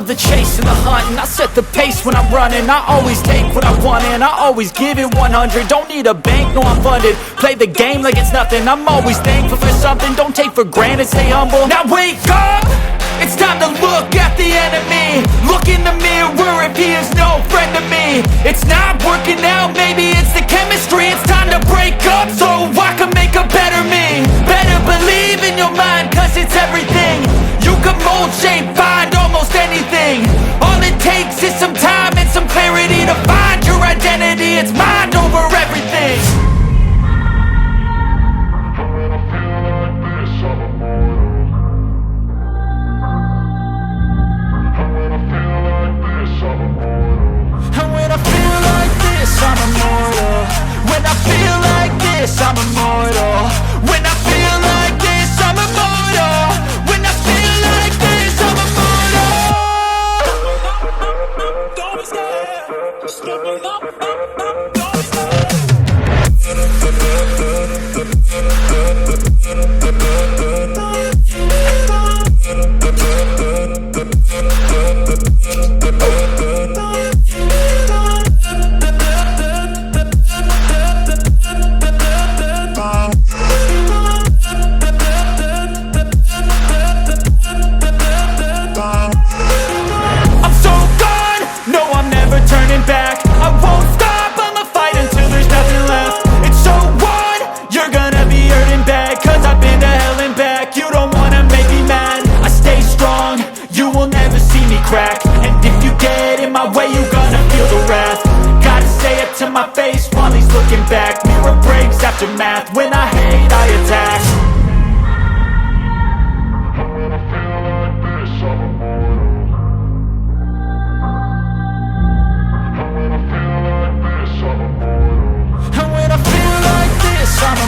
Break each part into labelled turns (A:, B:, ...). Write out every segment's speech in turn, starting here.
A: love the chase and the hunt, and I set the pace when I'm running. I always take what I want and I always give it 100. Don't need a bank, no I'm funded. Play the game like it's nothing. I'm always thankful for something. Don't take for granted, stay humble. Now wake up! It's time to look at the enemy. Look in the mirror if he is no friend to me. It's not working out, maybe it's the chemistry. It's time to break up so I can make a better me. Better believe in your mind, cause it's everything. You can mold, shape, find almost anything. All it takes is some time and some clarity to find your identity. It's mind over everything. I'm immortal. When I feel like this, I'm immortal. When I feel like this, I'm immortal. When I feel like this, I'm immortal. Don't be scared. Step it up, don't be scared. And if you get in my way, you gonna feel the wrath. Gotta say it to my face while he's looking back. Mirror breaks after math. When I hate, I attack. When I feel like this, I'm immortal. When I feel like this, I'm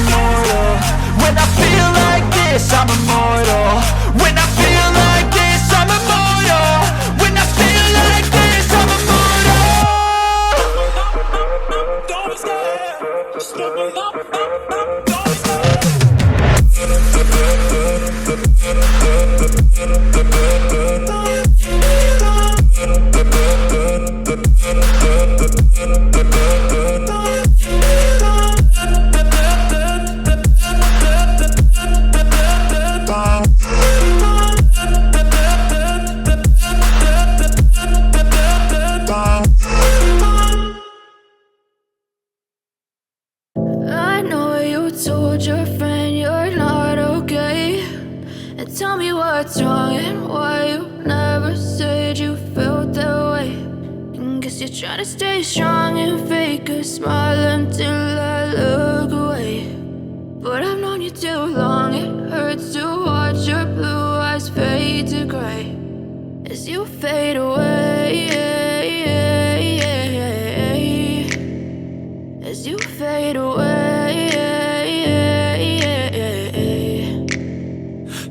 A: immortal. And when I feel like this, I'm immortal. When I feel like this, I'm immortal. When I feel like this, I'm immortal. When I feel like this, I'm immortal. Don't be scared. Step it up, don't be scared.
B: I know you told your friend you're not okay, and tell me what's wrong and why you never said you felt that way. And guess you're trying to stay strong and fake a smile until I look away. But I've known you too long, it hurts to watch your blue eyes fade to gray as you fade away, as you fade away.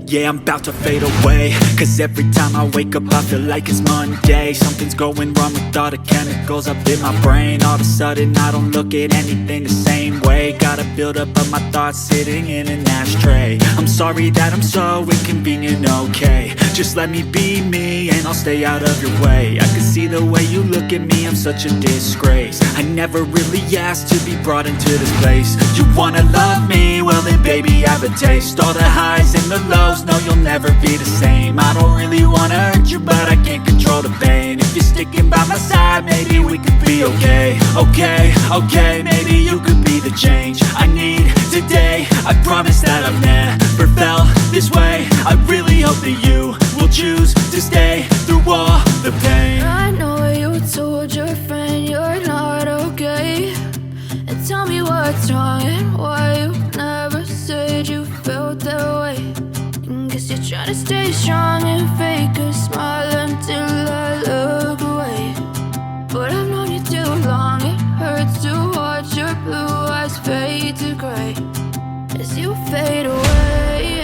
A: Yeah, I'm about to fade away, cause every time I wake up I feel like it's Monday. Something's going wrong with all the chemicals up in my brain. All of a sudden I don't look at anything the same way. Gotta build up of my thoughts sitting in an ashtray. I'm sorry that I'm so inconvenient, okay. Just let me be me and I'll stay out of your way. I can see the way you look at me, I'm such a disgrace. I never really asked to be brought into this place. You wanna love me? Well then baby have a taste. All the highs and the lows, no you'll never be the same. I don't really wanna hurt you but I can't control the pain. If you're sticking by my side, maybe we could be okay. Okay, maybe you could be the change I need today. I promise that I've never felt this way. I really hope that you will choose to stay through all the pain.
B: I know you told your friend you're not okay, and tell me what's wrong and why you never said you felt that way. And guess you're trying to stay strong and fake a smile until I look away. But I've known you too long, it hurts to watch your blue eyes fade to gray as you fade away,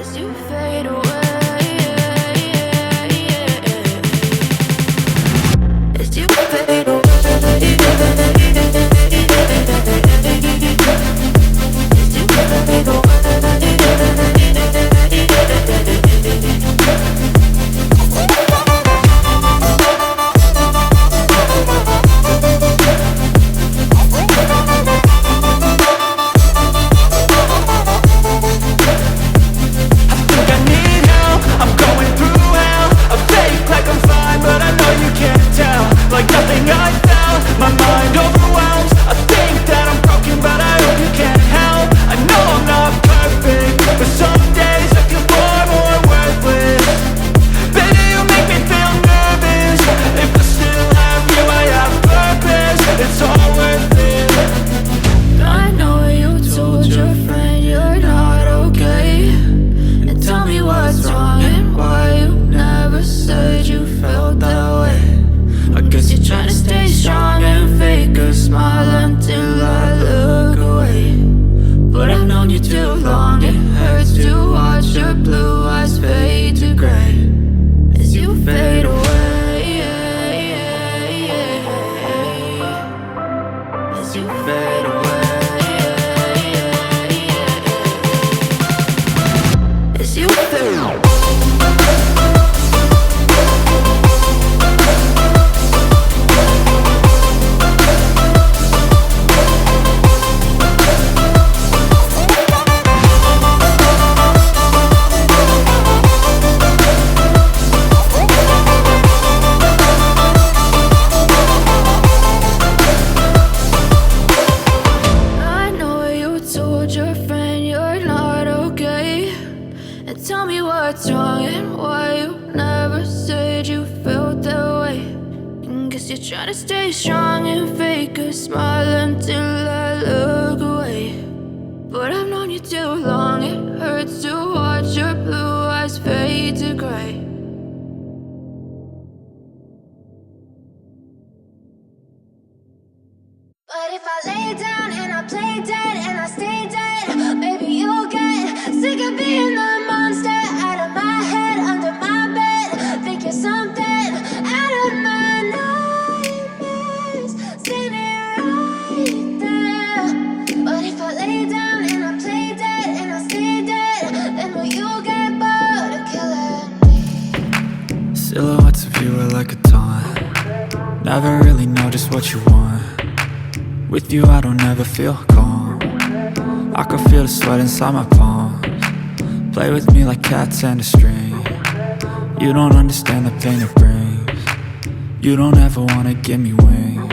B: as you fade away.
A: as you fade away.
B: As you fade away. Tell me what's wrong and why you never said you felt that way. And guess you're trying to stay strong and fake a smile until I look away. But I've known you too long, it hurts to watch your blue eyes fade to gray.
C: But if I lay down and I play dead and I stay dead, maybe you'll get sick of being the monster out of my head, under my bed. Think you're something out of my nightmares, standing right there. But if I lay down and I play dead and I stay dead, then will you get bored of killing me?
A: Silhouettes of you are like a taunt. Never really know just what you want. With you I don't ever feel calm. I can feel the sweat inside my palms. Play with me like cats and a string. You don't understand the pain it brings. You don't ever wanna give me wings.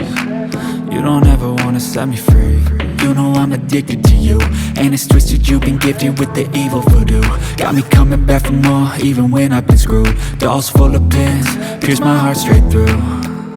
A: You don't ever wanna set me free. You know I'm addicted to you, and it's twisted, you've been gifted with the evil voodoo. Got me coming back for more, even when I've been screwed. Dolls full of pins, pierce my heart straight through.